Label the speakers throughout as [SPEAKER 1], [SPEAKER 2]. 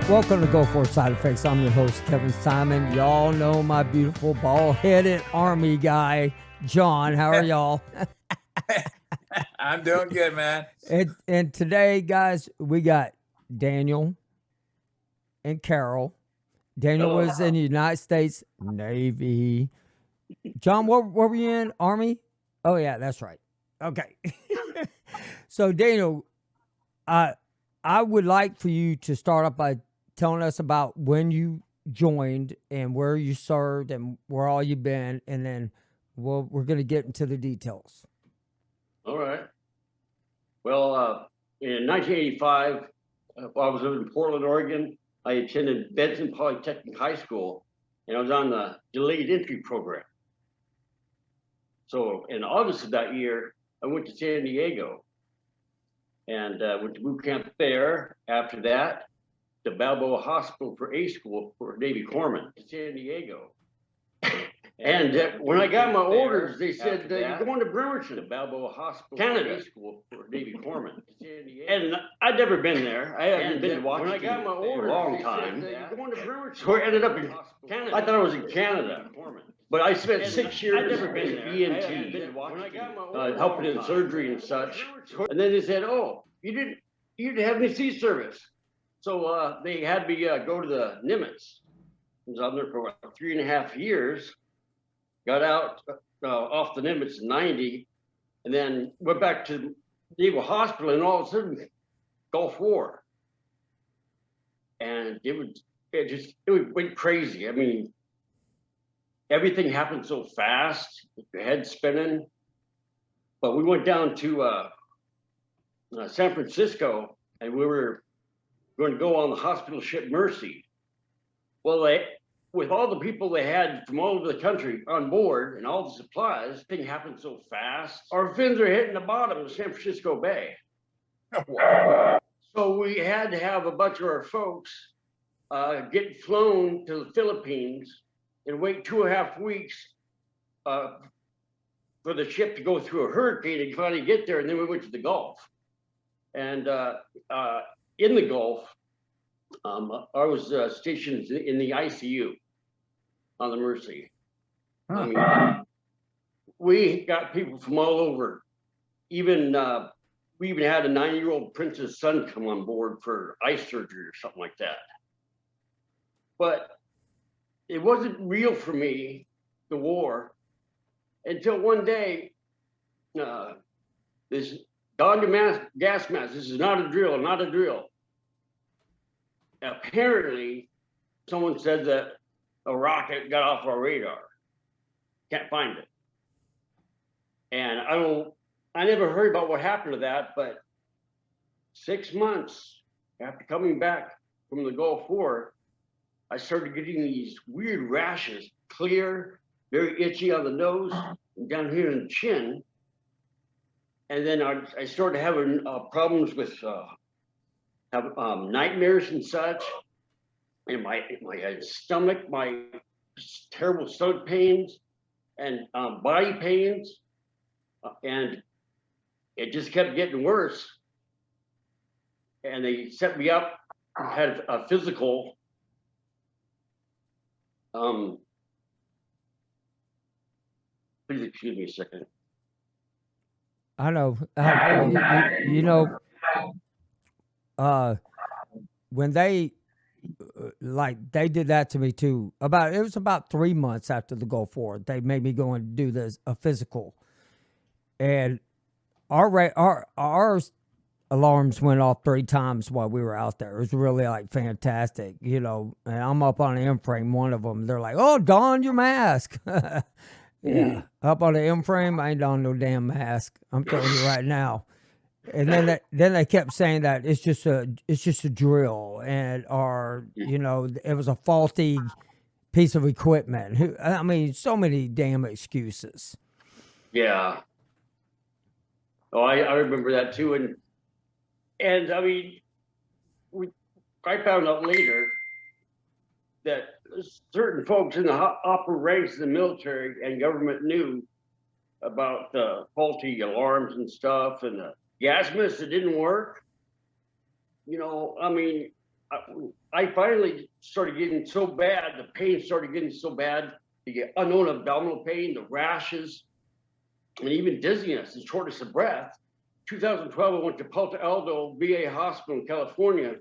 [SPEAKER 1] Welcome to Go For Side Effects. I'm your host, Kevin Simon. Y'all know my beautiful bald-headed Army guy, John. How are y'all?
[SPEAKER 2] I'm doing good, man.
[SPEAKER 1] And today, guys, we got Daniel and Carol. Daniel
[SPEAKER 3] Hello.
[SPEAKER 1] was in the United States Navy. John, what were you in? Army? Oh, yeah, that's right. Okay. So, Daniel, I would like for you to start off by telling us about when you joined and where you served and where all you've been, and then we're going to get into the details.
[SPEAKER 3] All right. Well, in 1985, I was living in Portland, Oregon. I attended Benson Polytechnic High School, and I was on the delayed entry program. So in August of that year, I went to San Diego and went to boot camp there. After that, to Balboa Hospital for A School for Navy Corpsmen in San Diego. And when I got my orders, they said, you're going to Bremerton, to Balboa Hospital, Canada, School for Navy Corpsmen. And I'd never been there. I hadn't been to Washington when I got my orders, a long time. You're going to Bremerton. So I ended up in Canada. I thought I was in Canada. But I spent 6 years I'd never been there. ENT, helping in surgery and such. And then they said, oh, you didn't have any sea service. So they had me go to the Nimitz. I was on there for about 3.5 years. Got out off the Nimitz in 90, and then went back to Naval Hospital, and all of a sudden, Gulf War. And it went crazy. I mean, everything happened so fast, your head spinning. But we went down to San Francisco, and we were going to go on the hospital ship Mercy. Well, with all the people they had from all over the country on board and all the supplies, thing happened so fast. Our fins are hitting the bottom of San Francisco Bay. Wow. So we had to have a bunch of our folks get flown to the Philippines and wait 2.5 weeks for the ship to go through a hurricane and finally get there. And then we went to the Gulf. And in the Gulf, I was stationed in the ICU on the Mercy. Huh. I mean, we got people from all over. Even we even had a 9-year-old prince's son come on board for eye surgery or something like that. But it wasn't real for me, the war, until one day, this gas mask. This is not a drill, not a drill. Apparently, someone said that a rocket got off our radar. Can't find it. And I never heard about what happened to that, but 6 months after coming back from the Gulf War, I started getting these weird rashes, clear, very itchy on the nose, and down here in the chin. And then I started having problems with nightmares and such. And my stomach, my terrible stomach pains and body pains, and it just kept getting worse. And they set me up, had a physical. Please excuse me a second.
[SPEAKER 1] I know. When they did that to me too. It was about 3 months after the Gulf War. They made me go and do a physical, and our alarms went off 3 times while we were out there. It was really fantastic, And I'm up on the M frame. One of them, they're like, "Oh, don your mask." Yeah, up on the M frame, I ain't on no damn mask. I'm telling you right now. And then they kept saying that it's just a drill, and it was a faulty piece of equipment. I mean, so many damn excuses.
[SPEAKER 3] Yeah. Oh, I remember that too, and I mean, I found out later that certain folks in the upper ranks of the military and government knew about the faulty alarms and stuff, and the gas mist that didn't work. I mean, I finally started getting so bad, the pain started getting so bad, you get unknown abdominal pain, the rashes, and even dizziness and shortness of breath. 2012, I went to Palo Alto VA Hospital in California.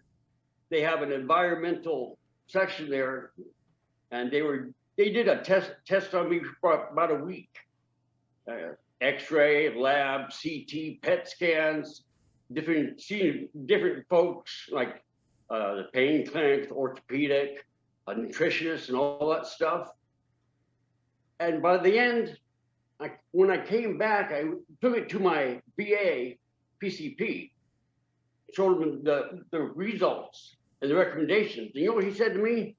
[SPEAKER 3] They have an environmental section there, and they did a test on me for about a week. X-ray, lab, CT, PET scans, seeing different folks like the pain clinic, the orthopedic, a nutritionist, and all that stuff. And by the end, when I came back, I took it to my VA PCP, showed him the results and the recommendations. You know what he said to me?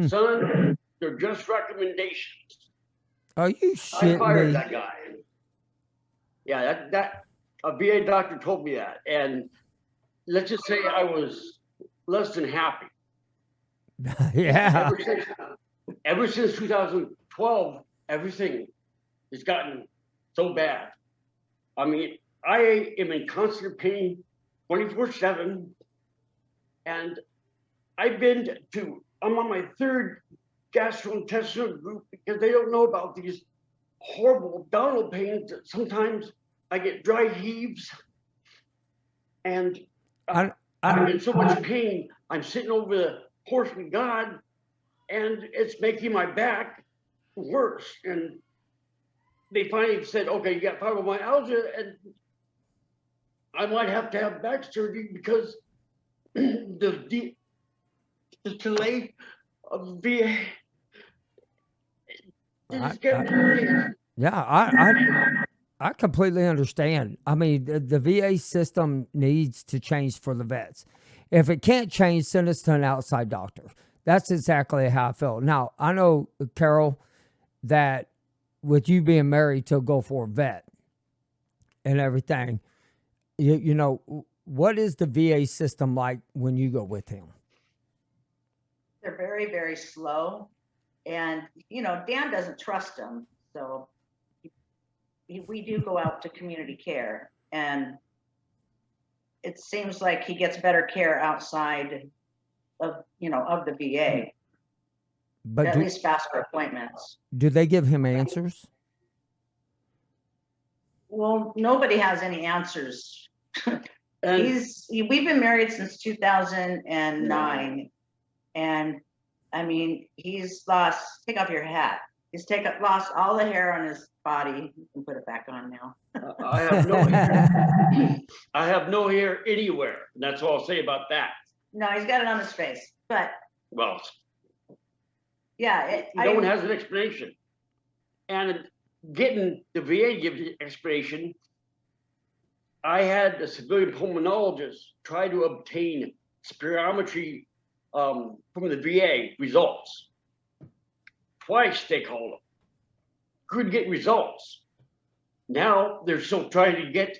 [SPEAKER 3] Son, they're just recommendations.
[SPEAKER 1] Are you
[SPEAKER 3] I
[SPEAKER 1] shitting
[SPEAKER 3] fired
[SPEAKER 1] me?
[SPEAKER 3] that guy. Yeah, that a VA doctor told me that, and let's just say I was less than happy.
[SPEAKER 1] Yeah.
[SPEAKER 3] Ever since 2012, everything has gotten so bad. I mean, I am in constant pain 24/7, and I'm on my third gastrointestinal group because they don't know about these horrible abdominal pains. Sometimes I get dry heaves, and I'm in so much pain. I'm sitting over the horse with God, and it's making my back worse. And they finally said, okay, you got fibromyalgia, and I might have to have back surgery because the delay of VA is getting crazy.
[SPEAKER 1] Yeah, I completely understand. I mean, the VA system needs to change for the vets. If it can't change, send us to an outside doctor. That's exactly how I feel. Now, I know, Carol, that with you being married to go for a vet and everything, you know, what is the VA system like when you go with him?
[SPEAKER 4] They're very, very slow. And, you know, Dan doesn't trust them. So we do go out to community care, and it seems like he gets better care outside of, you know, of the VA,
[SPEAKER 1] But
[SPEAKER 4] at least faster appointments.
[SPEAKER 1] do they give him answers?
[SPEAKER 4] Well, nobody has any answers. We've been married since 2009. And I mean, he's lost, take off your hat. He's lost all the hair on his body. You can put it back on now.
[SPEAKER 3] I have no hair. I have no hair anywhere. And that's all I'll say about that.
[SPEAKER 4] No, he's got it on his face. But
[SPEAKER 3] well,
[SPEAKER 4] yeah,
[SPEAKER 3] no one has an explanation. And getting the VA gives an explanation. I had a civilian pulmonologist try to obtain spirometry from the VA results. Twice they called them. Couldn't get results. Now they're still trying to get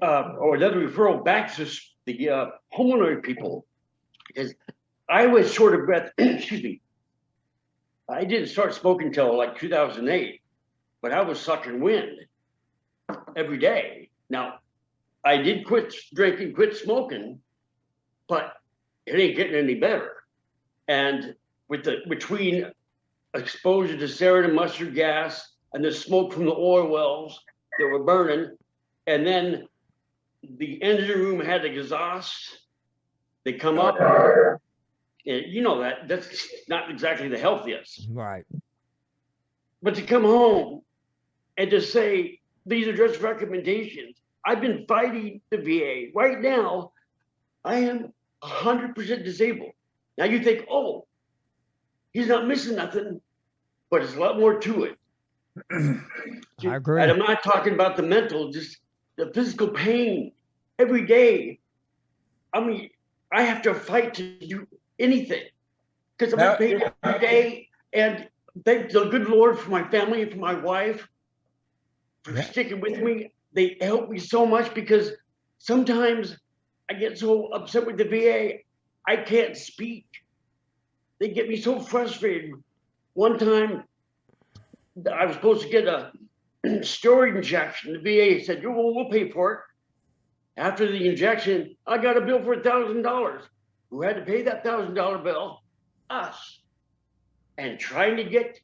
[SPEAKER 3] or another referral back to the pulmonary people, because I was short of breath. Excuse me. I didn't start smoking until like 2008, but I was sucking wind every day. Now, I did quit drinking, quit smoking, but it ain't getting any better. And between exposure to sarin and mustard gas and the smoke from the oil wells that were burning, and then the engine room had exhaust, they come up. And you know that's not exactly the healthiest.
[SPEAKER 1] Right.
[SPEAKER 3] But to come home and to say these are just recommendations. I've been fighting the VA. Right now, I am 100% disabled. Now you think, oh, he's not missing nothing, but there's a lot more to it.
[SPEAKER 1] I agree.
[SPEAKER 3] And I'm not talking about the mental, just the physical pain every day. I mean, I have to fight to do anything because I'm paid every day. And thank the good Lord for my family and for my wife for sticking with me. They help me so much, because sometimes I get so upset with the VA, I can't speak. They get me so frustrated. One time, I was supposed to get a steroid injection. The VA said, "We'll pay for it." After the injection, I got a bill for $1,000. who had to pay that $1,000 bill, us, and trying to get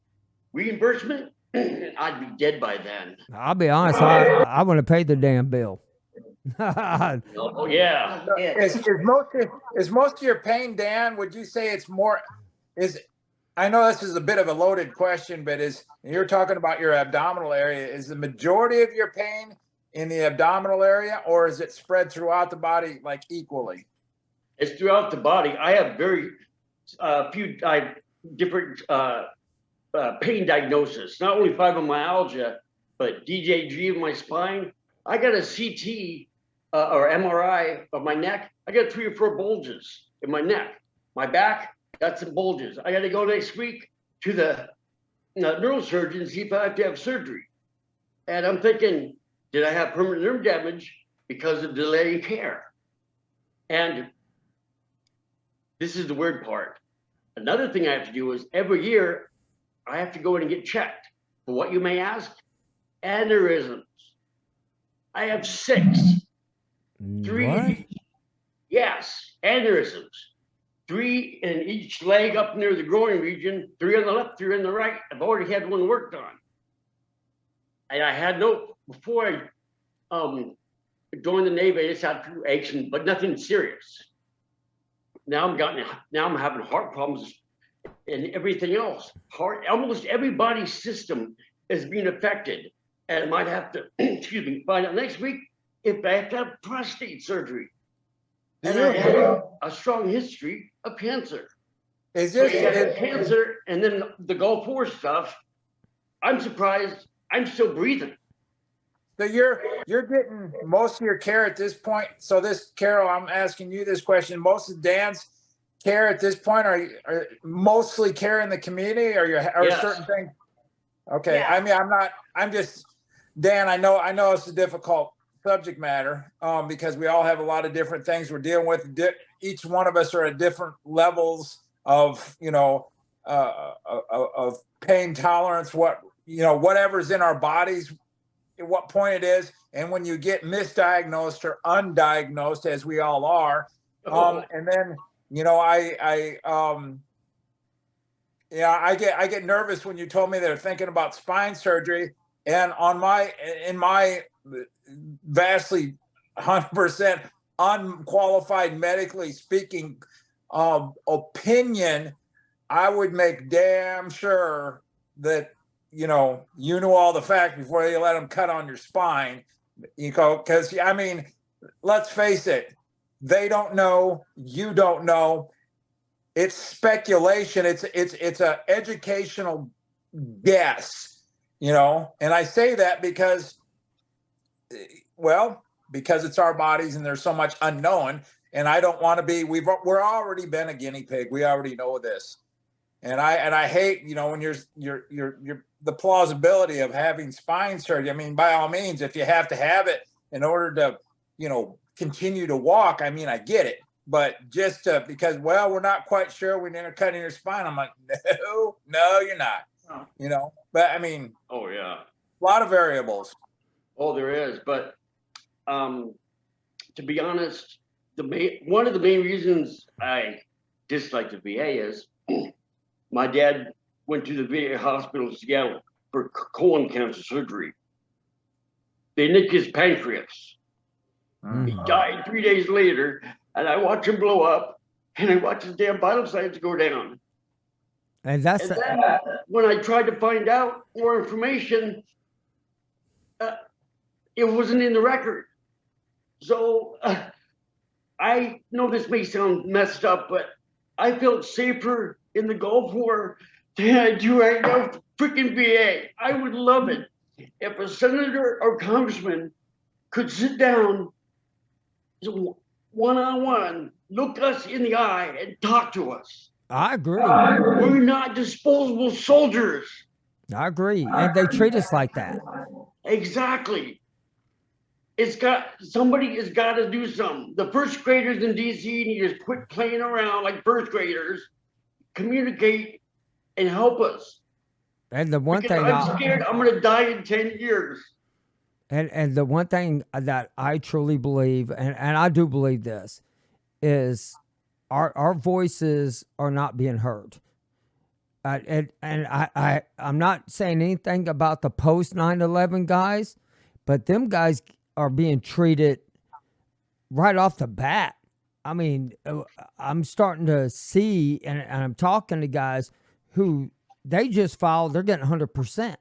[SPEAKER 3] reimbursement, I'd be dead by then.
[SPEAKER 1] I'll be honest. I want to pay the damn bill.
[SPEAKER 3] Oh yeah.
[SPEAKER 2] Is most of your pain, Dan? Would you say it's more? Is I know this is a bit of a loaded question, but is you're talking about your abdominal area? Is the majority of your pain in the abdominal area, or is it spread throughout the body like equally?
[SPEAKER 3] It's throughout the body. I have very few different pain diagnosis. Not only fibromyalgia, but DJG of my spine. I got a CT or MRI of my neck. I got 3 or 4 bulges in my neck. My back got some bulges. I got to go next week to the neurosurgeon and see if I have to have surgery. And I'm thinking, did I have permanent nerve damage because of delayed care? And this is the weird part. Another thing I have to do is every year I have to go in and get checked for what you may ask, aneurysms. I have 6. 3.
[SPEAKER 1] What?
[SPEAKER 3] Yes, aneurysms. 3 in each leg up near the groin region, 3 on the left, 3 on the right. I've already had one worked on. And I had before I joined the Navy, I just had 2 aches, but nothing serious. Now I'm having heart problems and everything else. Almost everybody's system is being affected. And I might have to, find out next week if I have to have prostate surgery. And I have a strong history of cancer.
[SPEAKER 2] Is
[SPEAKER 3] So you got
[SPEAKER 2] this
[SPEAKER 3] cancer and then the Gulf War stuff. I'm surprised I'm still breathing.
[SPEAKER 2] so you're getting most of your care at this point? So this, Carol, I'm asking you this question. Most of Dan's care at this point are mostly care in the community, or
[SPEAKER 3] Yes.
[SPEAKER 2] certain things? Okay,
[SPEAKER 4] Yeah.
[SPEAKER 2] I mean, I'm just Dan. I know it's a difficult subject matter because we all have a lot of different things we're dealing with. Each one of us are at different levels of of pain tolerance. Whatever's in our bodies, at what point it is, and when you get misdiagnosed or undiagnosed, as we all are, and then I get nervous when you told me they're thinking about spine surgery, and in my vastly 100% unqualified medically speaking opinion, I would make damn sure that you knew all the facts before you let them cut on your spine, because I mean, let's face it, they don't know, you don't know. It's speculation. It's a educational guess, and I say that because it's our bodies and there's so much unknown, and I don't want to be. We're already been a guinea pig. We already know this, and I hate when you're the plausibility of having spine surgery. I mean, by all means, if you have to have it in order to continue to walk, I mean, I get it. But just because, we're not quite sure when you're cutting your spine, I'm like, no, you're not. But I mean,
[SPEAKER 3] Oh yeah.
[SPEAKER 2] a lot of variables.
[SPEAKER 3] Oh, there is. But to be honest, one of the main reasons I dislike the VA is my dad went to the VA hospital in Seattle for colon cancer surgery. They nicked his pancreas. He died 3 days later, and I watched him blow up, and I watched his damn vital signs go down.
[SPEAKER 1] And that's
[SPEAKER 3] And then when I tried to find out more information, it wasn't in the record. So I know this may sound messed up, but I felt safer in the Gulf War than I do right now. Freaking VA. I would love it if a senator or congressman could sit down one-on-one, look us in the eye and talk to us.
[SPEAKER 1] I agree.
[SPEAKER 3] We're not disposable soldiers.
[SPEAKER 1] I agree, and they treat us like that.
[SPEAKER 3] Exactly. Somebody has got to do something. The first graders in DC need to quit playing around like first graders, communicate and help us.
[SPEAKER 1] And the one
[SPEAKER 3] Because
[SPEAKER 1] thing
[SPEAKER 3] I'm scared I'm going to die in 10 years.
[SPEAKER 1] And the one thing that I truly believe, and I do believe this, is our voices are not being heard. I'm not saying anything about the post 9/11 guys, but them guys are being treated right off the bat. I mean, I'm starting to see, and I'm talking to guys who they just filed, they're getting 100%,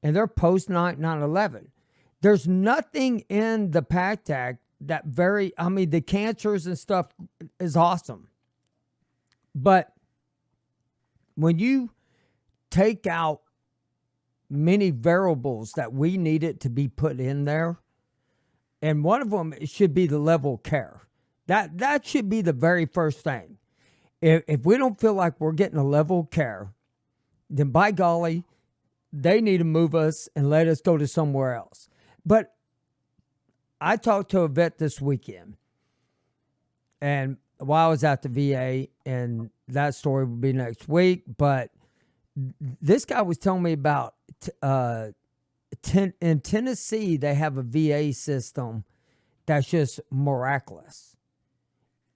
[SPEAKER 1] and they're post 9/11. There's nothing in the PACT Act that I mean, the cancers and stuff is awesome. But when you take out many variables that we needed to be put in there, and one of them should be the level of care. That should be the very first thing. If we don't feel like we're getting a level of care, then by golly, they need to move us and let us go to somewhere else. But I talked to a vet this weekend, and while I was at the VA, and that story will be next week, but this guy was telling me about in Tennessee, they have a VA system that's just miraculous.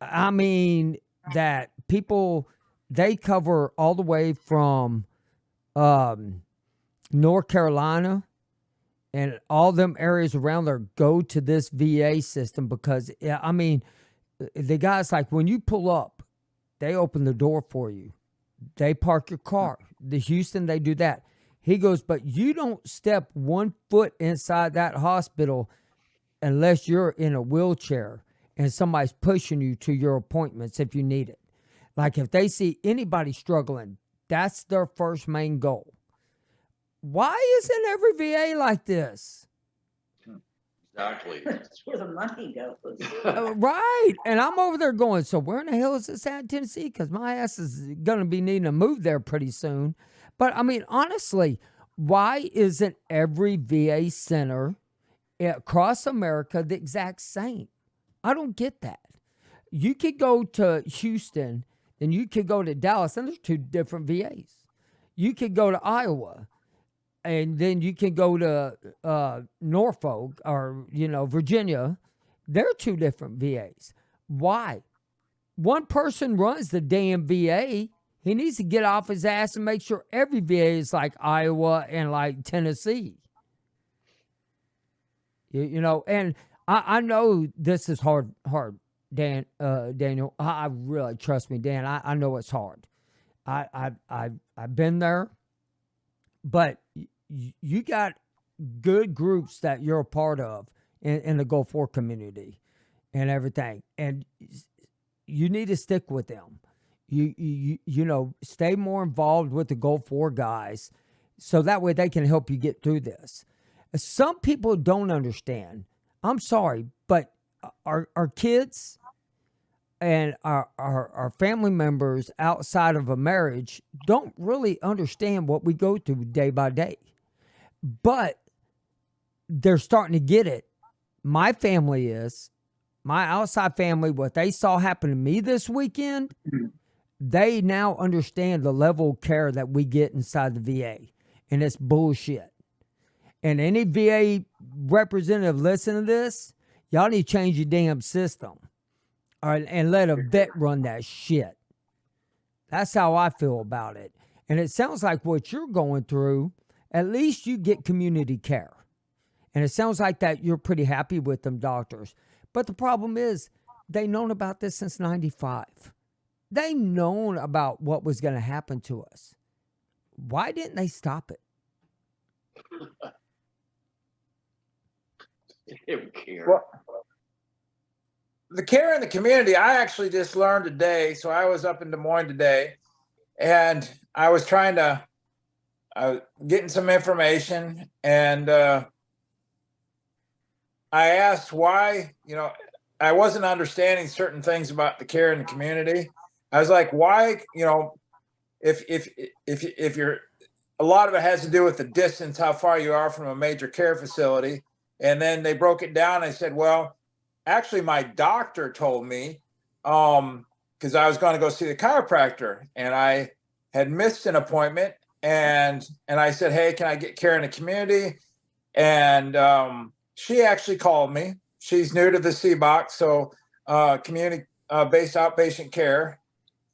[SPEAKER 1] I mean, that people, they cover all the way from North Carolina and all them areas around there go to this VA system because, I mean, the guys, like when you pull up, they open the door for you. They park your car. The Houston, they do that. He goes, but you don't step 1 foot inside that hospital unless you're in a wheelchair and somebody's pushing you to your appointments if you need it. Like if they see anybody struggling, that's their first main goal. Why isn't every VA like this?
[SPEAKER 3] Exactly.
[SPEAKER 4] That's where the money goes.
[SPEAKER 1] Right. And I'm over there going, so where in the hell is this at, Tennessee? Because my ass is going to be needing to move there pretty soon. But I mean, honestly, why isn't every VA center across America the exact same? I don't get that. You could go to Houston and you could go to Dallas, and there's two different VAs. You could go to Iowa, and then you can go to Norfolk or, Virginia. They're two different VAs. Why? One person runs the damn VA. He needs to get off his ass and make sure every VA is like Iowa and like Tennessee. And I know this is hard, Daniel. I really, trust me, Dan. I know it's hard. I've been there, but you got good groups that you're a part of in the Gulf War community and everything, and you need to stick with them. You stay more involved with the Gulf War guys, so that way they can help you get through this. Some people don't understand. I'm sorry, but our kids and our family members outside of a marriage don't really understand what we go through day by day. But they're starting to get it. My family is, my outside family, what they saw happen to me this weekend, they now understand the level of care that we get inside the VA. And it's bullshit. And any VA representative listen to this, y'all need to change your damn system. All right, and let a vet run that shit. That's how I feel about it. And it sounds like what you're going through, at least you get community care. And it sounds like that you're pretty happy with them doctors. But the problem is, they known about this since 95. They known about what was going to happen to us. Why didn't they stop it?
[SPEAKER 3] They don't care.
[SPEAKER 2] Well, the care in the community, I actually just learned today. So I was up in Des Moines today, and I was getting some information, and I asked why, I wasn't understanding certain things about the care in the community. I was like, why, if you're, a lot of it has to do with the distance, how far you are from a major care facility. And then they broke it down. I said, well, actually, my doctor told me, because I was going to go see the chiropractor, and I had missed an appointment, and I said, hey, can I get care in the community? And she actually called me. She's new to the C box, so community based outpatient care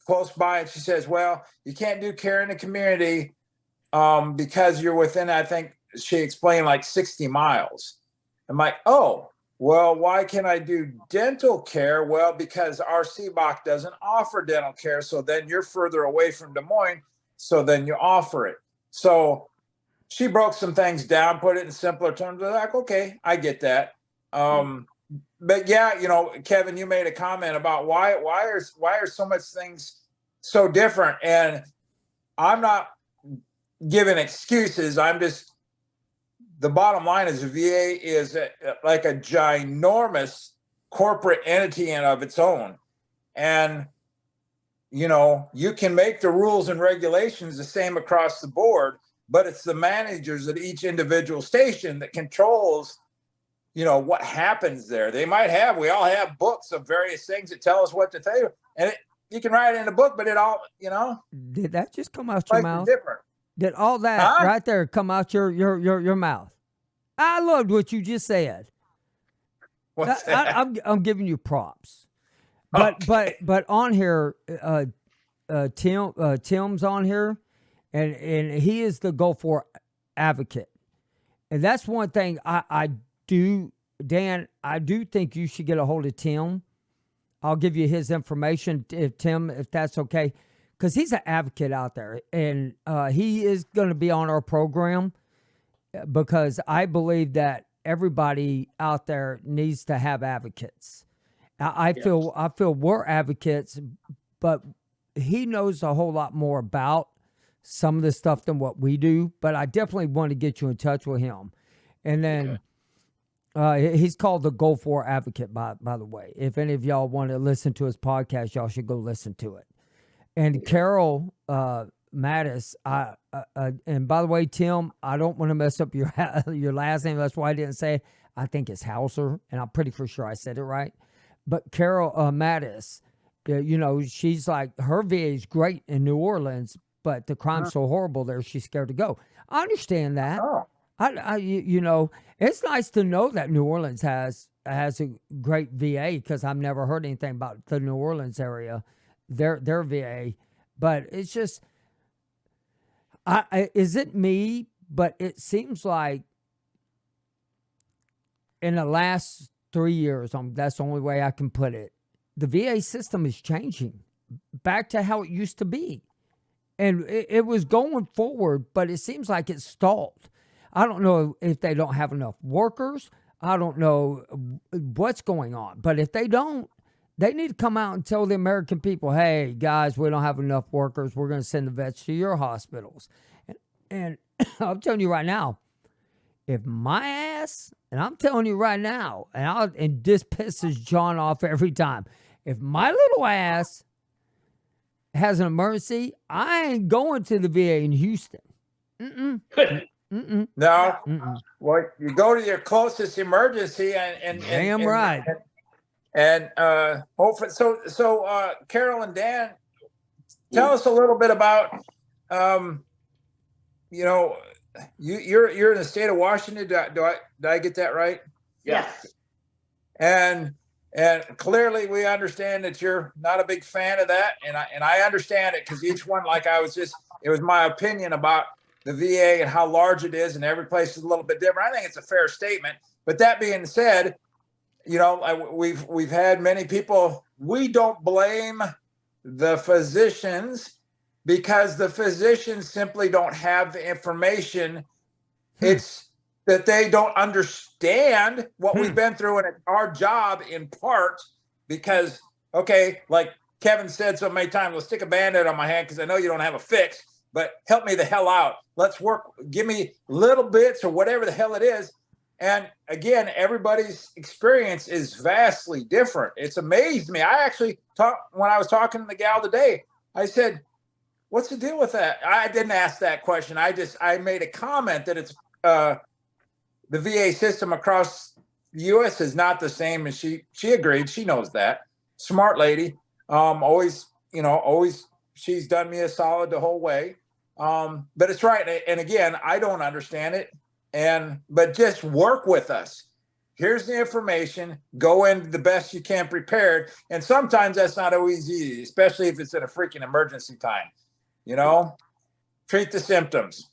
[SPEAKER 2] close by, and she says, well, you can't do care in the community because you're within, I think she explained, like 60 miles. I'm like, oh, well, why can't I do dental care? Well, because our CBOC doesn't offer dental care. So then you're further away from Des Moines. So then you offer it. So she broke some things down, put it in simpler terms. I'm like, okay, I get that. But yeah, you know, Kevin, you made a comment about why are so much things so different, and I'm not giving excuses. I'm just, the bottom line is the VA is like a ginormous corporate entity in of its own, and you know, you can make the rules and regulations the same across the board, but it's the managers at each individual station that controls, you know, what happens there. They might have, we all have books of various things that tell us what to tell you, and you can write it in a book, but it all, you know,
[SPEAKER 1] Did that just come out your
[SPEAKER 2] life is
[SPEAKER 1] mouth?
[SPEAKER 2] different.
[SPEAKER 1] Did all that
[SPEAKER 2] Huh?
[SPEAKER 1] right there come out your mouth? I loved what you just said.
[SPEAKER 2] What's that?
[SPEAKER 1] I'm giving you props. But
[SPEAKER 2] Okay.
[SPEAKER 1] but on here, Tim's on here, and he is the Gulf War advocate, and that's one thing I do, Dan. I do think you should get a hold of Tim. I'll give you his information, if Tim, if that's okay, because he's an advocate out there, and he is going to be on our program because I believe that everybody out there needs to have advocates. I feel we're advocates, but he knows a whole lot more about some of this stuff than what we do. But I definitely want to get you in touch with him. And then he's called the Gulf War Advocate, by the way. If any of y'all want to listen to his podcast, y'all should go listen to it. And Carol Mattis, and by the way, Tim, I don't want to mess up your your last name. That's why I didn't say it. I think it's Hauser, and I'm pretty for sure I said it right. But Carol Mattis, you know, she's like, her VA is great in New Orleans, but the crime's so horrible there, she's scared to go. I understand that.
[SPEAKER 2] Oh,
[SPEAKER 1] You know, it's nice to know that New Orleans has a great VA, because I've never heard anything about the New Orleans area, their VA. But it's just, is it me? But it seems like in the last 3 years, that's the only way I can put it, the VA system is changing back to how it used to be. And it was going forward, but it seems like it's stalled. I don't know if they don't have enough workers. I don't know what's going on. But if they don't, they need to come out and tell the American people, hey, guys, we don't have enough workers. We're going to send the vets to your hospitals. And I'm telling you right now, if my ass, and I'm telling you right now, and this pisses John off every time, if my little ass has an emergency, I ain't going to the VA in Houston.
[SPEAKER 2] no.
[SPEAKER 1] Mm-mm.
[SPEAKER 2] Well, you go to your closest emergency and
[SPEAKER 1] Damn right.
[SPEAKER 2] And hopefully, so Carol and Dan, tell us a little bit about, you know, you're in the state of Washington. Do I get that right?
[SPEAKER 4] Yes.
[SPEAKER 2] And clearly we understand that you're not a big fan of that, and I understand it, because each one, like it was my opinion about the VA and how large it is, and every place is a little bit different. I think it's a fair statement. But that being said, you know, we've had many people. We don't blame the physicians, because the physicians simply don't have the information. It's that they don't understand what we've been through, and it's our job in part, because, okay, like Kevin said so many times, let's stick a Band-Aid on my hand because I know you don't have a fix, but help me the hell out. Let's work, give me little bits or whatever the hell it is. And again, everybody's experience is vastly different. It's amazed me. I actually when I was talking to the gal today, I said, what's the deal with that? I didn't ask that question. I made a comment that it's the VA system across the U.S. is not the same. And she agreed. She knows that. Smart lady. Always, she's done me a solid the whole way. But it's right. And again, I don't understand it. But just work with us. here's the information, go in the best you can prepared. And sometimes that's not always easy, especially if it's in a freaking emergency time. You know, treat the symptoms.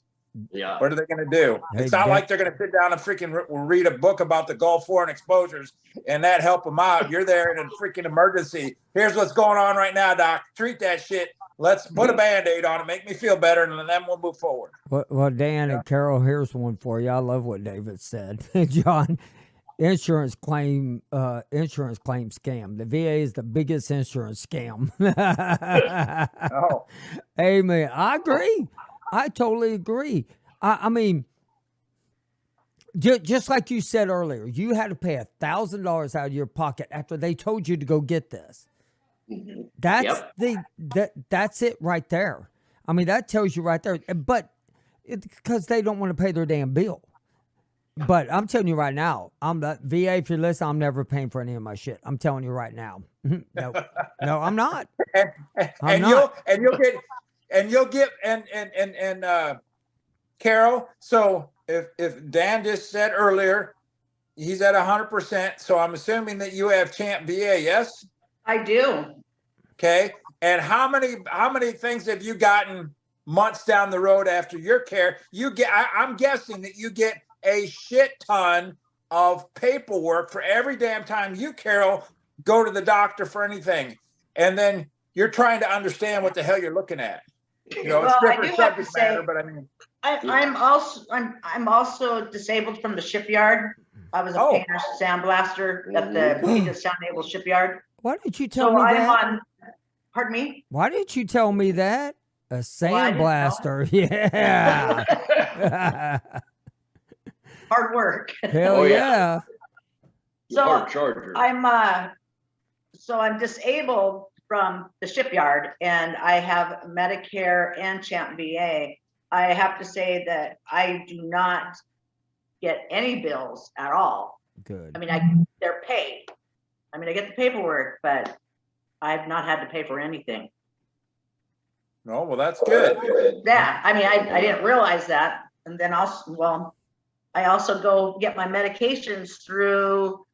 [SPEAKER 3] Yeah.
[SPEAKER 2] What are they going to do?
[SPEAKER 1] Hey,
[SPEAKER 2] It's not
[SPEAKER 1] Dan-
[SPEAKER 2] like they're going to sit down and freaking read a book about the Gulf War and exposures and that help them out. You're there in a freaking emergency. Here's what's going on right now, doc. Treat that shit. Let's put a Band-Aid on it. Make me feel better, and then we'll move forward.
[SPEAKER 1] Well, Dan and Carol, here's one for you. I love what David said. John, insurance claim scam. The VA is the biggest insurance scam.
[SPEAKER 2] Oh,
[SPEAKER 1] Amen. I agree. I totally agree. I mean, just like you said earlier, you had to pay $1,000 out of your pocket after they told you to go get this. That's that's it right there. I mean, that tells you right there. But because they don't want to pay their damn bill. But I'm telling you right now, I'm the VA. If you're listening, I'm never paying for any of my shit. I'm telling you right now. No, I'm not.
[SPEAKER 2] and you'll get Carol. So if Dan just said earlier, he's at 100%. So I'm assuming that you have Champ VA, yes?
[SPEAKER 4] I do.
[SPEAKER 2] Okay. And how many things have you gotten months down the road after your care? You get. I'm guessing that you get a shit ton of paperwork for every damn time you, Carol, go to the doctor for anything, and then you're trying to understand what the hell you're looking at. You know, it's
[SPEAKER 4] Well, I
[SPEAKER 2] different
[SPEAKER 4] do have to
[SPEAKER 2] subject
[SPEAKER 4] say-
[SPEAKER 2] matter, but I mean,
[SPEAKER 4] I'm also disabled from the shipyard. I was a
[SPEAKER 2] Oh.
[SPEAKER 4] painter sandblaster at the Puget Sound Naval Shipyard.
[SPEAKER 1] Why didn't you tell
[SPEAKER 4] So
[SPEAKER 1] me
[SPEAKER 4] I'm
[SPEAKER 1] that?
[SPEAKER 4] on. Pardon me.
[SPEAKER 1] Why didn't you tell me that? A
[SPEAKER 4] I didn't know.
[SPEAKER 1] sandblaster. Yeah.
[SPEAKER 4] Hard work.
[SPEAKER 1] Hell
[SPEAKER 3] Oh, yeah.
[SPEAKER 1] yeah.
[SPEAKER 4] So
[SPEAKER 3] Hard charger.
[SPEAKER 4] I'm disabled from the shipyard, and I have Medicare and Champ VA. I have to say that I do not get any bills at all.
[SPEAKER 1] Good.
[SPEAKER 4] I mean, they're paid. I mean, I get the paperwork, but I've not had to pay for anything.
[SPEAKER 2] no, well, that's good.
[SPEAKER 4] Yeah, I mean, I didn't realize that. And then I also go get my medications through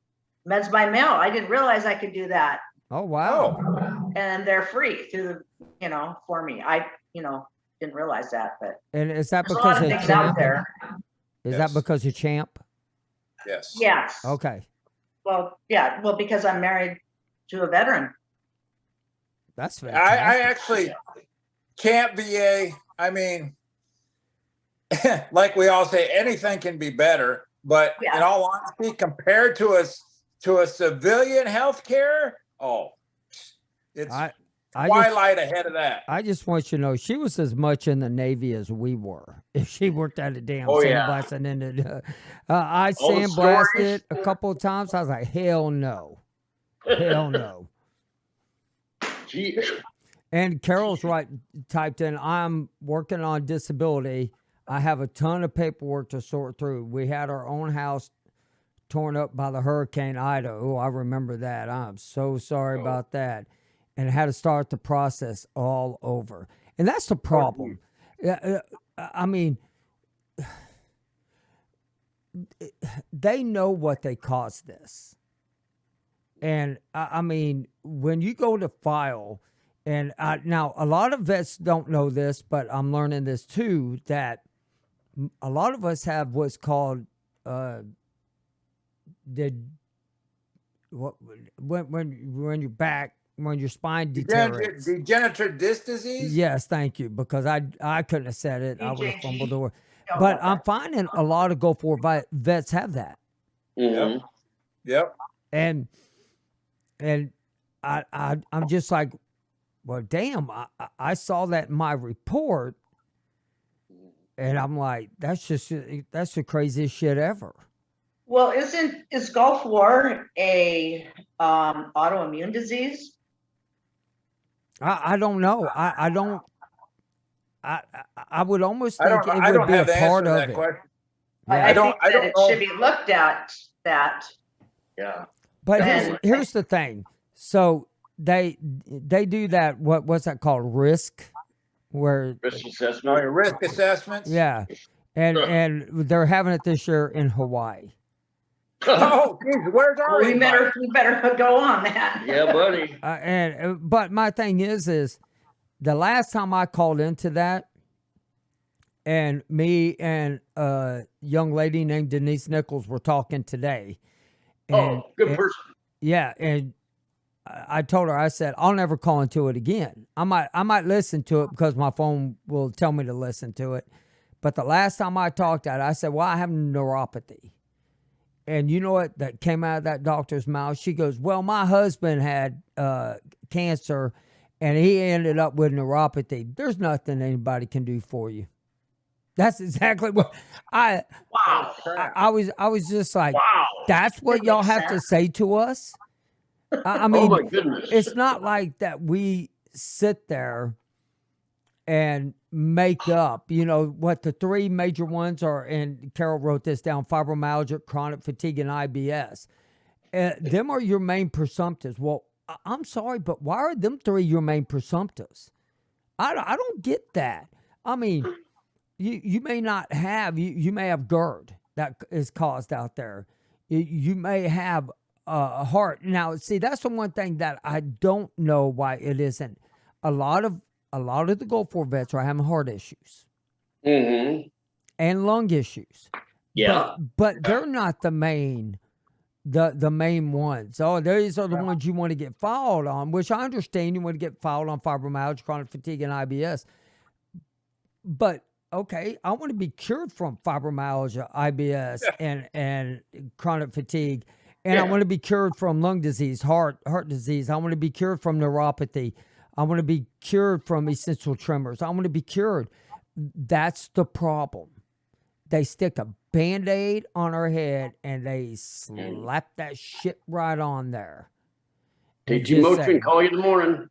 [SPEAKER 4] Meds by Mail. I didn't realize I could do that.
[SPEAKER 1] Oh wow.
[SPEAKER 2] Oh,
[SPEAKER 4] And they're free through for me. I didn't realize that, but
[SPEAKER 1] And is that
[SPEAKER 4] there's a lot
[SPEAKER 1] because
[SPEAKER 4] of
[SPEAKER 1] of
[SPEAKER 4] things out
[SPEAKER 1] Champ?
[SPEAKER 4] there.
[SPEAKER 1] Is
[SPEAKER 2] Yes.
[SPEAKER 1] that because of Champ?
[SPEAKER 2] yes.
[SPEAKER 4] Yes.
[SPEAKER 1] Okay.
[SPEAKER 4] Well, yeah. Well, because I'm married to a veteran.
[SPEAKER 1] That's
[SPEAKER 2] I
[SPEAKER 1] fantastic.
[SPEAKER 2] actually Champ VA. I mean, like we all say, anything can be better. But
[SPEAKER 4] Yeah.
[SPEAKER 2] in all honesty, compared to a civilian health care, it's
[SPEAKER 1] I just
[SPEAKER 2] twilight ahead of that.
[SPEAKER 1] I just want you to know she was as much in the Navy as we were. If she worked at a damn
[SPEAKER 3] Oh, yeah.
[SPEAKER 1] sandblasting in it, I
[SPEAKER 3] All the
[SPEAKER 1] sandblasted
[SPEAKER 3] stories.
[SPEAKER 1] a couple of times. I was like, hell no, hell no.
[SPEAKER 3] Gee,
[SPEAKER 1] And Carol's right, typed in, I'm working on disability. I have a ton of paperwork to sort through. We had our own house torn up by the Hurricane Ida. Oh, I remember that. I'm so sorry about that. And had to start the process all over. And that's the problem. I mean, they know what they caused this. And I mean, when you go to file, and now a lot of vets don't know this, but I'm learning this too, that a lot of us have what's called when your back, when your spine deteriorates.
[SPEAKER 2] Degenerative disc disease.
[SPEAKER 1] Yes, thank you, because I couldn't have said it. I would have
[SPEAKER 4] DJG.
[SPEAKER 1] fumbled the word.
[SPEAKER 4] No,
[SPEAKER 1] But
[SPEAKER 4] not
[SPEAKER 1] I'm
[SPEAKER 4] that.
[SPEAKER 1] finding a lot of Go For vets have that.
[SPEAKER 3] mhm.
[SPEAKER 2] Yep.
[SPEAKER 1] And I'm just like, well, damn, I saw that in my report, and I'm like, that's the craziest shit ever.
[SPEAKER 4] Well, is Gulf War a autoimmune disease?
[SPEAKER 1] I don't know. I don't. I would almost
[SPEAKER 2] I
[SPEAKER 1] think
[SPEAKER 2] don't.
[SPEAKER 1] it
[SPEAKER 2] I
[SPEAKER 1] would
[SPEAKER 2] don't
[SPEAKER 1] be
[SPEAKER 2] have
[SPEAKER 1] a
[SPEAKER 2] the answer
[SPEAKER 1] part
[SPEAKER 2] to
[SPEAKER 1] of
[SPEAKER 2] that
[SPEAKER 1] it.
[SPEAKER 2] question.
[SPEAKER 1] Yeah.
[SPEAKER 4] I
[SPEAKER 2] don't-
[SPEAKER 4] think
[SPEAKER 2] I
[SPEAKER 4] that
[SPEAKER 2] don't
[SPEAKER 4] it
[SPEAKER 2] know.
[SPEAKER 4] should be looked at that.
[SPEAKER 3] Yeah.
[SPEAKER 1] But
[SPEAKER 4] And-
[SPEAKER 1] here's the thing. So they do that. What's that called? Risk, where
[SPEAKER 3] Risk
[SPEAKER 2] Oh,
[SPEAKER 3] assessment.
[SPEAKER 2] your risk assessments.
[SPEAKER 1] yeah, and they're having it this year in Hawaii.
[SPEAKER 2] Oh, geez, where's our
[SPEAKER 4] We
[SPEAKER 2] invite?
[SPEAKER 4] better go on that.
[SPEAKER 3] Yeah, buddy.
[SPEAKER 1] But my thing is the last time I called into that, and me and a young lady named Denise Nichols were talking today. And,
[SPEAKER 3] Oh, good person.
[SPEAKER 1] yeah, and I told her, I said, I'll never call into it again. I might listen to it because my phone will tell me to listen to it. But the last time I talked at it, I said, well, I have neuropathy. And you know what that came out of that doctor's mouth? She goes, well, my husband had cancer and he ended up with neuropathy. There's nothing anybody can do for you. That's exactly what
[SPEAKER 3] Wow.
[SPEAKER 1] I was just like,
[SPEAKER 3] Wow.
[SPEAKER 1] that's what
[SPEAKER 4] That
[SPEAKER 1] y'all
[SPEAKER 4] makes
[SPEAKER 1] have to
[SPEAKER 4] sense.
[SPEAKER 1] say to us. I
[SPEAKER 3] Oh
[SPEAKER 1] mean,
[SPEAKER 3] my goodness.
[SPEAKER 1] it's not like that we sit there and make up, what the three major ones are. And Carol wrote this down: fibromyalgia, chronic fatigue, and IBS. Them are your main presumptives. Well, I'm sorry, but why are them three your main presumptives? I don't get that. I mean, you may not have, you may have GERD that is caused out there. You may have a heart. Now, see, that's the one thing that I don't know why it isn't. A lot of the Gulf War vets are having heart issues
[SPEAKER 3] Mm-hmm.
[SPEAKER 1] and lung issues.
[SPEAKER 3] Yeah.
[SPEAKER 1] But they're not the main ones. Oh, these are the ones you want to get filed on, which I understand you want to get filed on fibromyalgia, chronic fatigue, and IBS. But okay, I want to be cured from fibromyalgia, IBS, and chronic fatigue, and I want to be cured from lung disease, heart disease. I want to be cured from neuropathy. I want to be cured from essential tremors. I want to be cured. That's the problem. They stick a Band-Aid on our head and they slap that shit right on there. And
[SPEAKER 3] Take your
[SPEAKER 1] just
[SPEAKER 3] Motrin,
[SPEAKER 1] say,
[SPEAKER 3] call you in the morning.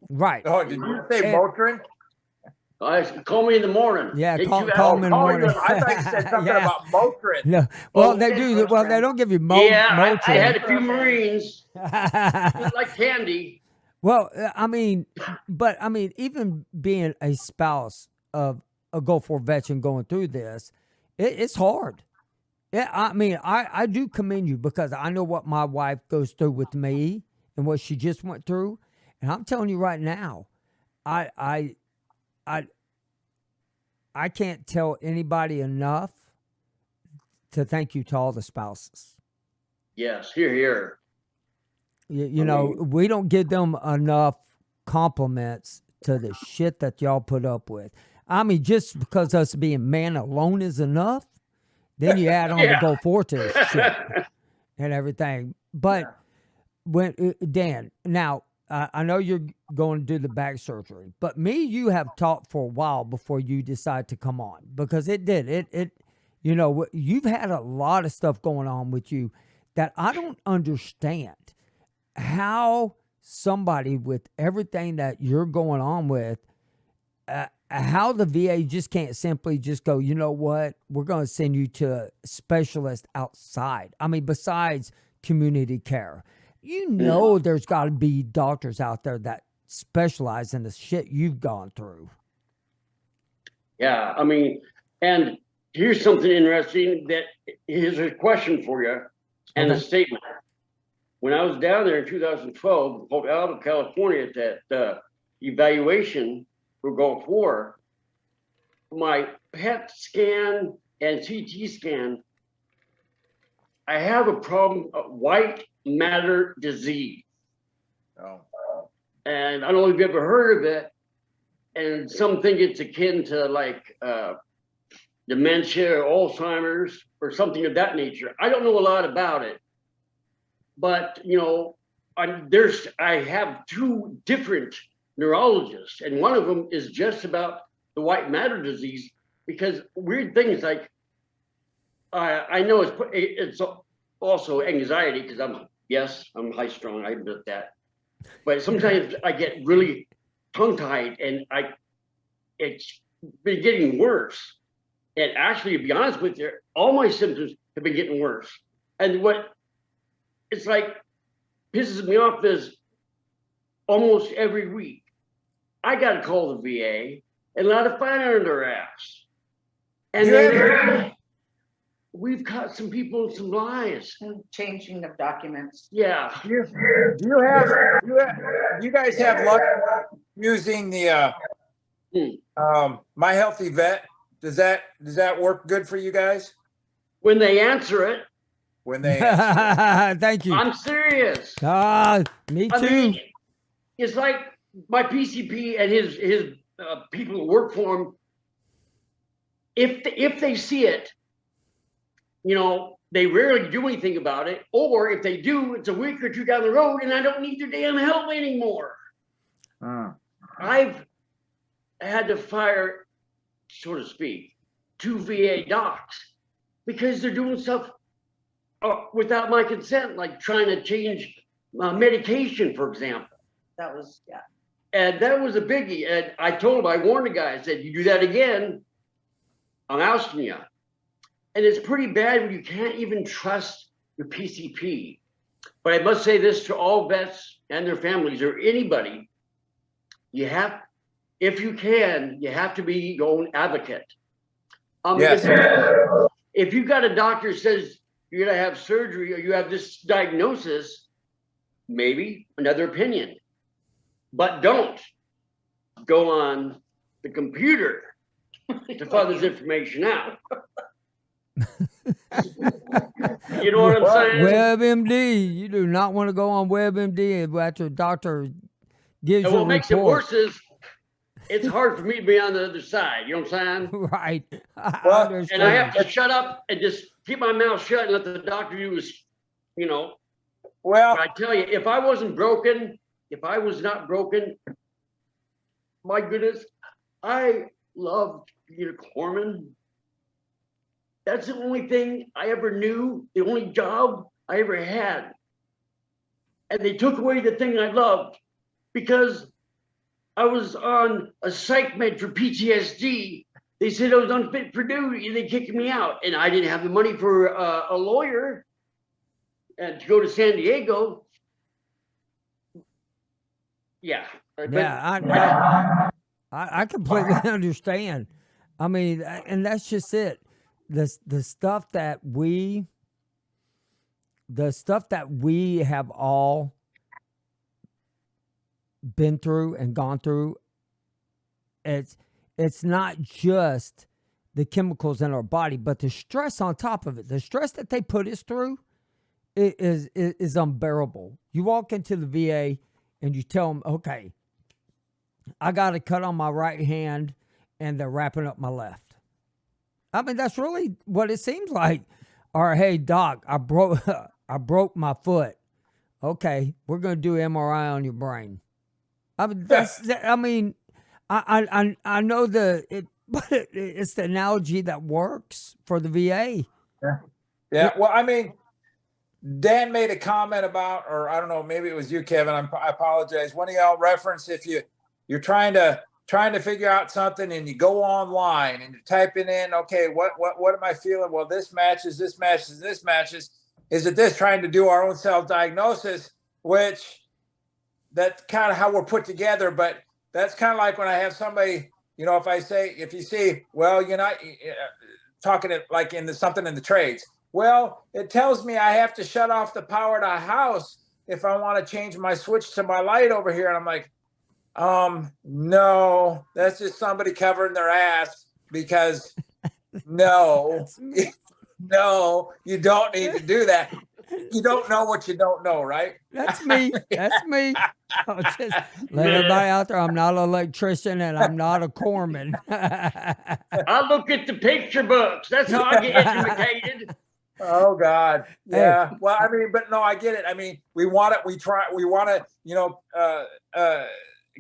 [SPEAKER 1] right.
[SPEAKER 2] Oh, did you say
[SPEAKER 1] And-
[SPEAKER 2] Motrin?
[SPEAKER 3] Call me in the morning.
[SPEAKER 1] Yeah,
[SPEAKER 3] Take
[SPEAKER 1] call
[SPEAKER 3] you
[SPEAKER 1] call
[SPEAKER 3] out.
[SPEAKER 1] them in the
[SPEAKER 2] Call you.
[SPEAKER 1] morning.
[SPEAKER 2] I thought you said something
[SPEAKER 1] Yeah.
[SPEAKER 2] about Motrin.
[SPEAKER 1] No, well,
[SPEAKER 3] Oh,
[SPEAKER 1] they do. Well, they don't give you
[SPEAKER 3] Yeah, I
[SPEAKER 1] Motrin.
[SPEAKER 3] had a few Marines. Just like candy.
[SPEAKER 1] Well, I mean, even being a spouse of a Gulf War veteran going through this, it's hard. Yeah, I mean, I do commend you because I know what my wife goes through with me and what she just went through, and I'm telling you right now, I can't tell anybody enough to thank you to all the spouses.
[SPEAKER 3] Yes, here.
[SPEAKER 1] You know, we don't give them enough compliments to the shit that y'all put up with. I mean, just because us being man alone is enough, then you add on the
[SPEAKER 3] Yeah.
[SPEAKER 1] Go Fortis shit and everything. But when Dan, now I know you're going to do the back surgery, but you have talked for a while before you decide to come on because it did it. You know, you've had a lot of stuff going on with you that I don't understand. How somebody with everything that you're going on with, how the VA just can't simply just go, you know what, we're going to send you to a specialist outside. I mean, besides community care, there's got to be doctors out there that specialize in the shit you've gone through.
[SPEAKER 3] Yeah, I mean, and here's something interesting that here's a question for you and a statement. When I was down there in 2012, out of California at that evaluation for Gulf War, my PET scan and CT scan, I have a problem of white matter disease.
[SPEAKER 2] Oh.
[SPEAKER 3] And I don't know if you've ever heard of it. And some think it's akin to like dementia or Alzheimer's or something of that nature. I don't know a lot about it. But, I have two different neurologists, and one of them is just about the white matter disease because weird things like, I know it's also anxiety because I'm high strung, I admit that. But sometimes I get really tongue tied and it's been getting worse. And actually, to be honest with you, all my symptoms have been getting worse. And it's like pisses me off is almost every week I got to call the VA and let a fire in their ass. And we've caught some people in some lies.
[SPEAKER 4] And changing of documents.
[SPEAKER 3] Yeah.
[SPEAKER 2] Do you guys have luck using the My Healthy Vet? Does that work good for you guys
[SPEAKER 3] When they answer it,
[SPEAKER 2] when they answer?
[SPEAKER 1] Thank you.
[SPEAKER 3] I'm serious.
[SPEAKER 1] Me too.
[SPEAKER 3] I mean, it's like my PCP and his people who work for him. If they see it, you know, they rarely do anything about it. Or if they do, it's a week or two down the road, and I don't need their damn help anymore. I've had to fire, so to speak, 2 VA docs because they're doing stuff without my consent, like trying to change medication, for example.
[SPEAKER 4] That was, yeah.
[SPEAKER 3] And that was a biggie. And I told him, I warned the guy, I said, you do that again, I'm ousting you. And it's pretty bad when you can't even trust your PCP. But I must say this to all vets and their families or anybody, you have, if you can, you have to be your own advocate.
[SPEAKER 2] Yes.
[SPEAKER 3] If you got a doctor says you're gonna have surgery or you have this diagnosis, maybe another opinion. But don't go on the computer to find this information out. You know what I'm saying?
[SPEAKER 1] WebMD. You do not want to go on WebMD after a doctor gives
[SPEAKER 3] And
[SPEAKER 1] you a
[SPEAKER 3] what makes it
[SPEAKER 1] report.
[SPEAKER 3] worse is it's hard for me to be on the other side. You know what I'm saying?
[SPEAKER 1] Right.
[SPEAKER 2] Well,
[SPEAKER 3] And I have to shut up and just keep my mouth shut and let the doctor do his, you know.
[SPEAKER 2] Well,
[SPEAKER 3] But I tell you, if I wasn't broken, if I was not broken, my goodness, I loved Peter Corman. That's the only thing I ever knew, the only job I ever had. And they took away the thing I loved because I was on a psych med for PTSD. They said I was unfit for duty and they kicked me out. And I didn't have the money for a lawyer and to go to San Diego. Yeah.
[SPEAKER 1] Yeah, I completely understand. I mean, and that's just it. The stuff that we have all been through and gone through, it's not just the chemicals in our body, but the stress on top of it. The stress that they put us through is unbearable. You walk into the VA and you tell them, okay, I got a cut on my right hand and they're wrapping up my left. I mean, that's really what it seems like. Or, hey, doc, I broke my foot. Okay, we're going to do MRI on your brain. I mean, I know but it's the analogy that works for the VA.
[SPEAKER 2] yeah. Well, I mean, Dan made a comment about, or I don't know, maybe it was you, Kevin. I apologize. One of y'all referenced if you're trying to figure out something and you go online and you're typing in, okay, what am I feeling? Well, this matches, this matches, this matches. Is it this, trying to do our own self-diagnosis, which that's kind of how we're put together. But that's kind of like when I have somebody, you know, if you see, well, you're not talking it like something in the trades. Well, it tells me I have to shut off the power to a house if I want to change my switch to my light over here. And I'm like, no, that's just somebody covering their ass because no, no, you don't need to do that. You don't know what you don't know, right?
[SPEAKER 1] That's me. That's me. I'll just let everybody out there. I'm not an electrician and I'm not a corpsman.
[SPEAKER 3] I look at the picture books. That's how I get educated.
[SPEAKER 2] Oh God. Yeah. Well, I mean, but no, I get it. I mean, we want it. We want to, you know,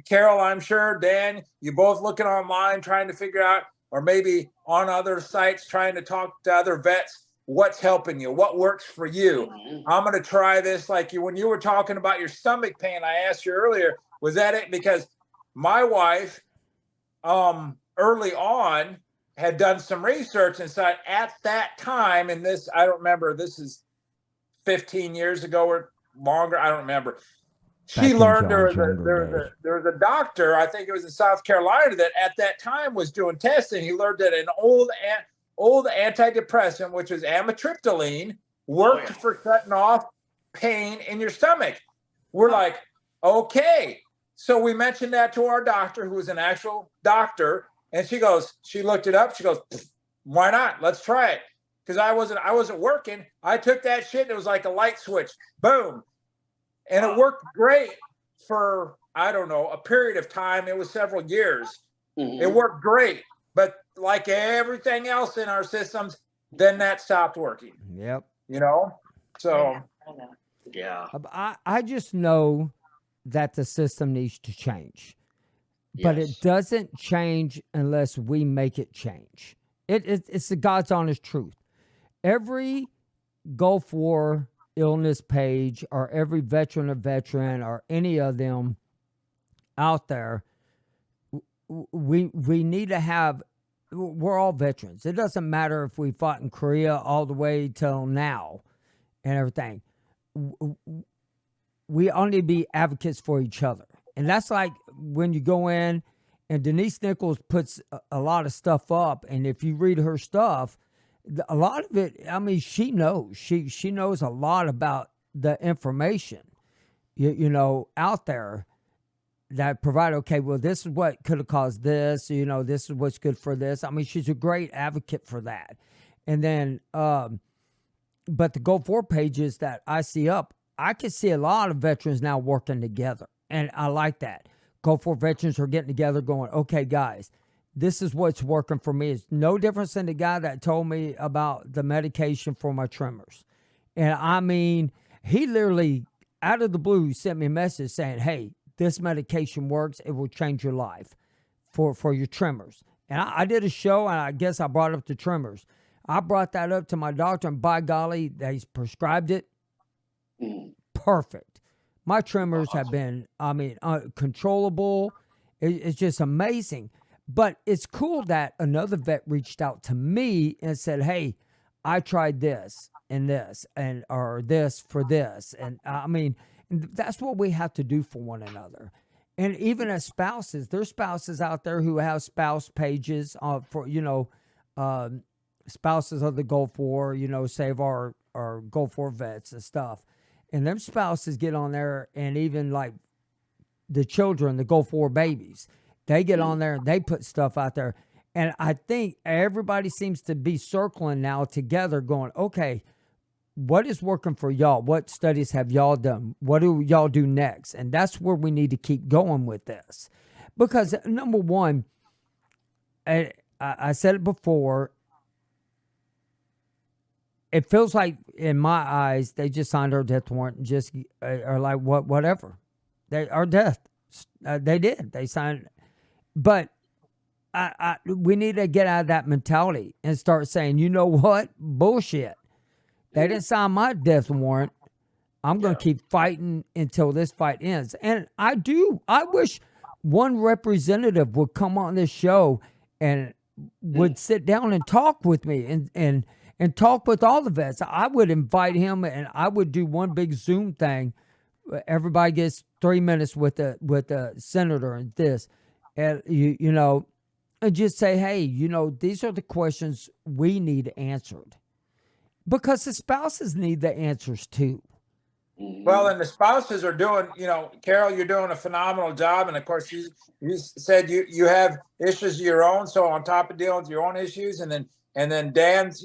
[SPEAKER 2] Carol, I'm sure, Dan, you both looking online, trying to figure out, or maybe on other sites, trying to talk to other vets, what's helping you, what works for you. I'm going to try this. Like when you were talking about your stomach pain, I asked you earlier, was that it? Because my wife, early on, had done some research and said at that time, and this, I don't remember, this is 15 years ago or longer, I don't remember. She learned there was a doctor, I think it was in South Carolina, that at that time was doing testing. He learned that an old old antidepressant, which was amitriptyline, worked
[SPEAKER 3] yeah.
[SPEAKER 2] for cutting off pain in your stomach. We're like, okay. So we mentioned that to our doctor, who was an actual doctor, and she looked it up. She goes, why not? Let's try it. Because I wasn't working. I took that shit and it was like a light switch. Boom. And it worked great for, I don't know, a period of time. It was several years.
[SPEAKER 3] Mhm.
[SPEAKER 2] It worked great. But like everything else in our systems, then that stopped working,
[SPEAKER 1] Yep.
[SPEAKER 2] So
[SPEAKER 4] I know.
[SPEAKER 3] Yeah.
[SPEAKER 1] I just know that the system needs to change, but
[SPEAKER 3] Yes.
[SPEAKER 1] it doesn't change unless we make it change. It's the God's honest truth. Every Gulf War illness page, or every veteran or any of them out there, we need to have. We're all veterans. It doesn't matter if we fought in Korea all the way till now and everything. We all need to be advocates for each other. And that's like when you go in, and Denise Nichols puts a lot of stuff up. And if you read her stuff, a lot of it, I mean, she knows. She knows a lot about the information, out there that provide, okay, well, this is what could have caused this, this is what's good for this. I mean, she's a great advocate for that. And then, but the Go For pages that I see up, I can see a lot of veterans now working together. And I like that. Go For veterans are getting together going, okay, guys, this is what's working for me. It's no difference than the guy that told me about the medication for my tremors. And I mean, he literally, out of the blue, sent me a message saying, hey, this medication works. It will change your life for your tremors. And I did a show, and I guess I brought up the tremors. I brought that up to my doctor, and by golly, they prescribed it. Perfect. My tremors have been, controllable. It's just amazing. But it's cool that another vet reached out to me and said, hey, I tried this and this, or this for this. And I mean, that's what we have to do for one another. And even as spouses, there's spouses out there who have spouse pages for, spouses of the Gulf War, save our Gulf War vets and stuff. And them spouses get on there, and even like the children, the Gulf War babies, they get on there and they put stuff out there. And I think everybody seems to be circling now together going, okay, what is working for y'all? What studies have y'all done? What do y'all do next? And that's where we need to keep going with this. Because number one, I said it before, it feels like, in my eyes, they just signed our death warrant and just are like, whatever. Our death. They did. They signed. But we need to get out of that mentality and start saying, you know what? Bullshit. They didn't sign my death warrant. I'm going to keep fighting until this fight ends. And I wish one representative would come on this show and would sit down and talk with me and talk with all the vets. I would invite him, and I would do one big Zoom thing. Everybody gets 3 minutes with the senator and this, and and just say, hey, these are the questions we need answered, because the spouses need the answers too.
[SPEAKER 2] Well, and the spouses are doing, Carol, you're doing a phenomenal job. And of course, you said you have issues of your own. So on top of dealing with your own issues, and then Dan's,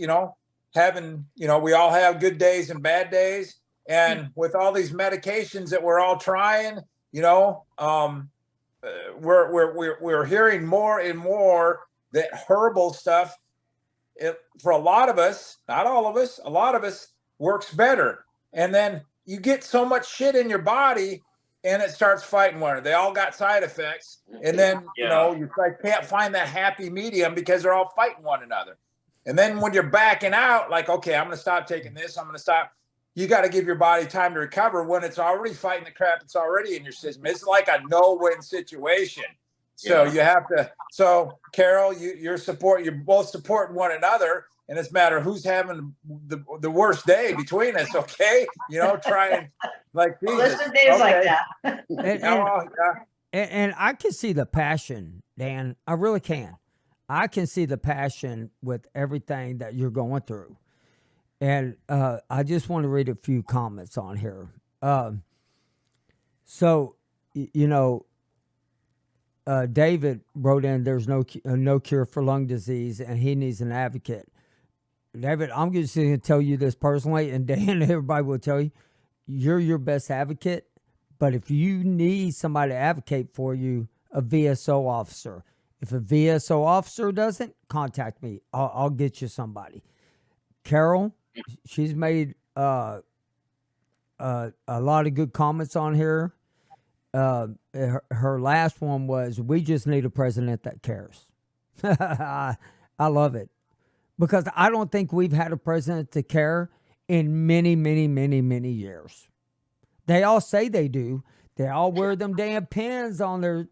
[SPEAKER 2] having, we all have good days and bad days. And with all these medications that we're all trying, we're hearing more and more that herbal stuff, for a lot of us, not all of us, a lot of us, works better. And then you get so much shit in your body, and it starts fighting one another. They all got side effects. And then, you can't find that happy medium because they're all fighting one another. And then when you're backing out, like, okay, I'm going to stop taking this, I'm going to stop. You got to give your body time to recover when it's already fighting the crap that's already in your system. It's like a no-win situation. So you have to. So Carol, you're both supporting one another, and it's a matter of who's having the worst day between us. Okay, trying like these.
[SPEAKER 4] Listen, days like that.
[SPEAKER 1] And I can see the passion, Dan. I really can. I can see the passion with everything that you're going through. And I just want to read a few comments on here. So, you know, David wrote in, there's no cure for lung disease and he needs an advocate. David, I'm just going to tell you this personally, and Dan, everybody will tell you, you're your best advocate. But if you need somebody to advocate for you, a VSO officer. If a VSO officer doesn't, contact me. I'll get you somebody. Carol, she's made a lot of good comments on here. Her last one was, we just need a president that cares. I love it. Because I don't think we've had a president to care in many, many, many, many years. They all say they do. They all wear them damn pins on their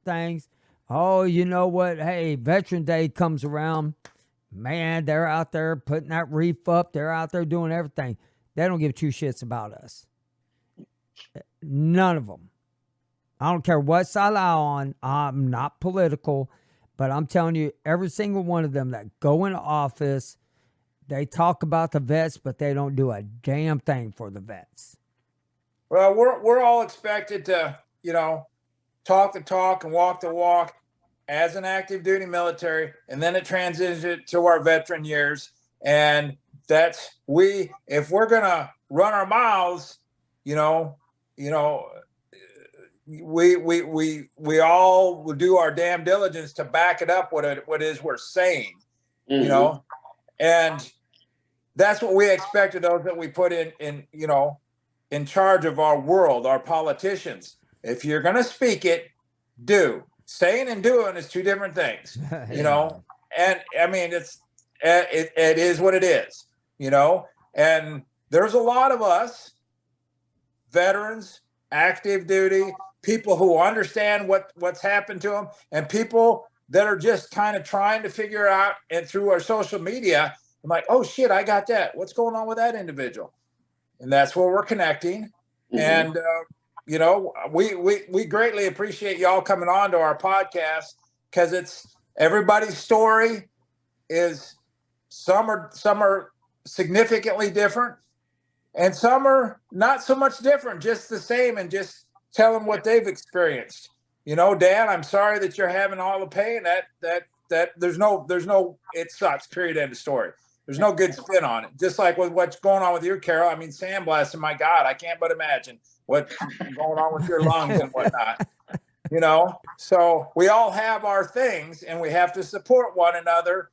[SPEAKER 1] things. Oh, you know what? Hey, Veteran Day comes around. Man, they're out there putting that reef up. They're out there doing everything. They don't give two shits about us. None of them. I don't care what side I'm on. I'm not political. But I'm telling you, every single one of them that go into office, they talk about the vets, but they don't do a damn thing for the vets.
[SPEAKER 2] Well, we're all expected to, talk the talk and walk the walk as an active duty military, and then it transitions to our veteran years. And that's if we're gonna run our mouths, we all will do our damn diligence to back it up what it is we're saying, and that's what we expect of those that we put in charge of our world, our politicians. If you're going to speak it, do. Saying and doing is two different things, and I mean, it is what it is, and there's a lot of us veterans, active duty, people who understand what's happened to them, and people that are just kind of trying to figure out, and through our social media, I'm like, oh shit, I got that. What's going on with that individual? And that's where we're connecting. Mm-hmm. And, we greatly appreciate y'all coming on to our podcast, because it's everybody's story is some are significantly different, and some are not so much different, just the same, and just tell them what they've experienced. Dan, I'm sorry that you're having all the pain. That there's no, it sucks, period, end of story. There's no good spin on it. Just like with what's going on with you, Carol. I mean, sandblasting, my God, I can't but imagine what's going on with your lungs and whatnot. So we all have our things, and we have to support one another.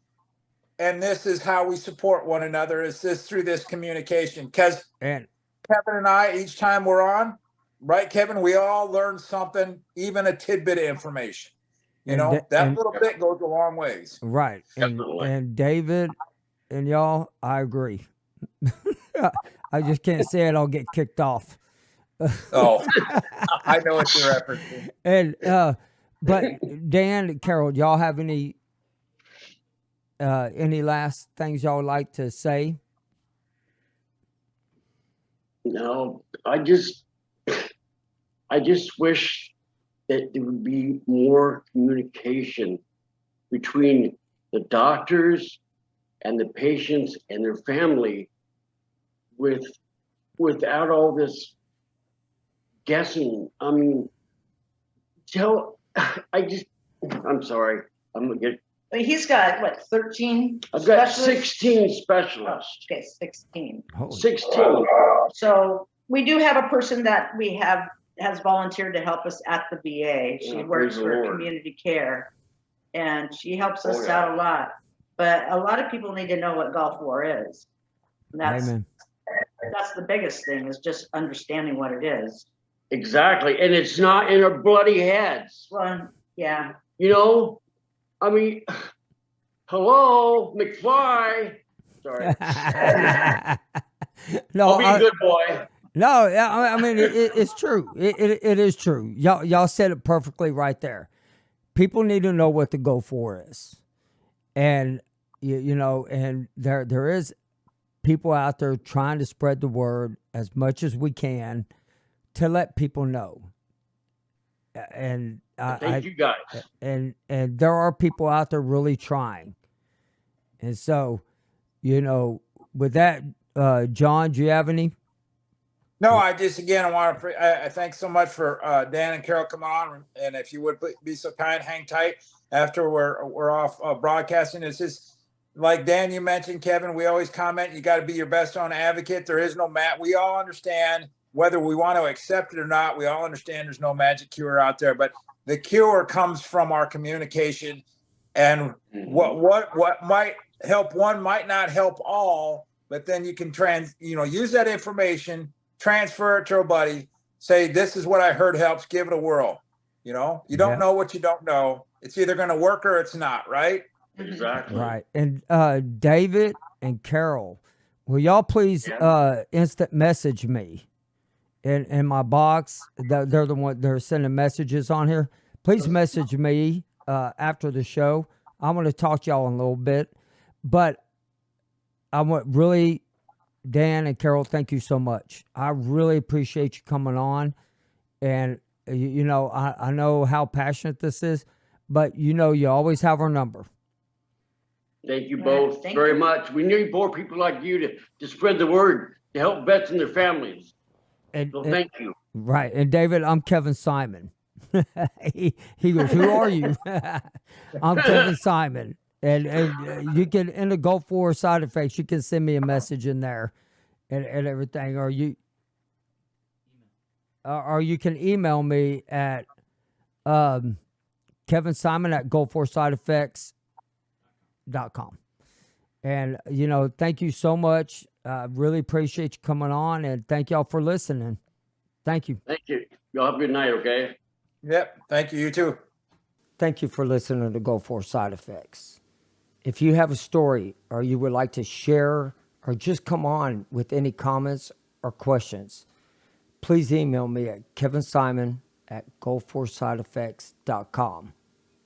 [SPEAKER 2] And this is how we support one another, is this through this communication. Because Kevin and I, each time we're on, right, Kevin, we all learn something, even a tidbit of information. That little bit goes a long ways.
[SPEAKER 1] Right. And David and y'all, I agree. I just can't say it. I'll get kicked off.
[SPEAKER 2] Oh, I know what you're referencing.
[SPEAKER 1] And but Dan and Carol, y'all have any last things y'all would like to say?
[SPEAKER 3] No, I just wish that there would be more communication between the doctors and the patients and their family, without all this guessing. I mean, I'm sorry. I'm gonna get.
[SPEAKER 4] He's got what, 13?
[SPEAKER 3] I've got 16 specialists.
[SPEAKER 4] Oh, okay, 16.
[SPEAKER 1] Holy
[SPEAKER 3] 16.
[SPEAKER 4] So we do have a person that has volunteered to help us at the VA. She works for community care, and she helps us out a lot. But a lot of people need to know what Gulf War is. And that's the biggest thing, is just understanding what it is.
[SPEAKER 3] Exactly. And it's not in our bloody heads.
[SPEAKER 4] Well, yeah.
[SPEAKER 3] I mean, hello, McFly. Sorry.
[SPEAKER 1] No,
[SPEAKER 3] I'll be a good boy.
[SPEAKER 1] No, I mean, it's true. It is true. Y'all said it perfectly right there. People need to know what the Go For is. And, and there is people out there trying to spread the word as much as we can to let people know. and
[SPEAKER 3] Thank you guys.
[SPEAKER 1] and there are people out there really trying. And so, you know, with that, John, do you have any?
[SPEAKER 2] No, I just again I want to I thank so much for Dan and Carol coming on, and if you would be so kind, hang tight after we're off broadcasting. It's just like Dan, you mentioned, Kevin. We always comment you got to be your best own advocate. There is no we all understand whether we want to accept it or not. We all understand there's no magic cure out there, but the cure comes from our communication, and what might help one might not help all. But then you can use that information, transfer it to a buddy, say, this is what I heard helps, give it a whirl. You don't know what you don't know. It's either going to work or it's not, right?
[SPEAKER 3] Exactly.
[SPEAKER 1] Right. And David and Carol, will y'all please instant message me in my box? They're the one they're sending messages on here. Please message me after the show. I'm going to talk to y'all in a little bit. But I want really, Dan and Carol, thank you so much. I really appreciate you coming on. And, I know how passionate this is, but, you always have our number.
[SPEAKER 3] Thank you both very much. We need more people like you to spread the word, to help vets and their families. So thank you.
[SPEAKER 1] Right. And David, I'm Kevin Simon. he goes, who are you? I'm Kevin Simon. And you can, in the Gulf War side effects, you can send me a message in there and everything. Or you can email me at Kevin Simon at GulfWarSideEffects.com. And, thank you so much. Really appreciate you coming on, and thank y'all for listening. Thank you.
[SPEAKER 3] Thank you. Y'all have a good night, okay?
[SPEAKER 2] Yep. Thank you. You too.
[SPEAKER 1] Thank you for listening to Gulf War Side Effects. If you have a story or you would like to share or just come on with any comments or questions, please email me at kevinsimon@GulfWarSideEffects.com.